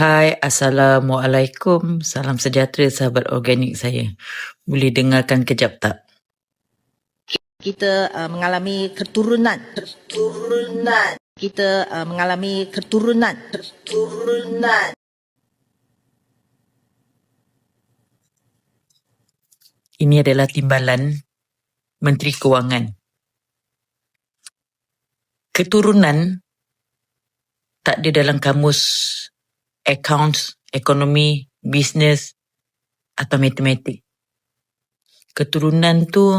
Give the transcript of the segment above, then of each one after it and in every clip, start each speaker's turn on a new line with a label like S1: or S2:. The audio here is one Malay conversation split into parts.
S1: Hai, Assalamualaikum. Salam sejahtera sahabat organik saya. Boleh dengarkan kejap tak?
S2: Kita mengalami keturunan. Kita mengalami keturunan.
S1: Ini adalah timbalan Menteri Kewangan. Keturunan tak ada dalam kamus accounts, ekonomi, bisnes atau matematik. Keturunan tu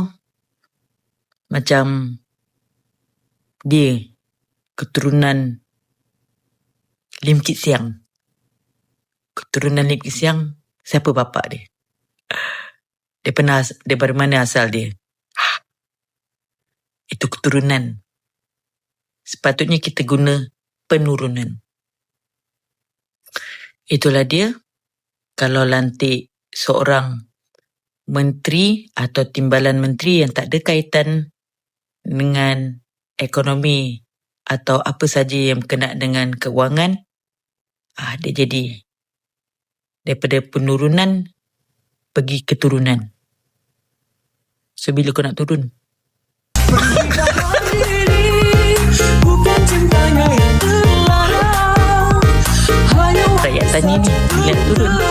S1: macam dia, keturunan Lim Kit Siang. Keturunan Lim Kit Siang, siapa bapa dia? Daripada mana asal dia? Itu keturunan. Sepatutnya kita guna penurunan. Itulah dia. Kalau lantik seorang menteri atau timbalan menteri yang tak ada kaitan dengan ekonomi atau apa saja yang kena dengan kewangan, dia jadi daripada penurunan pergi keturunan. So bila kau nak turun? Rakyat tanya ni, bila nak turun?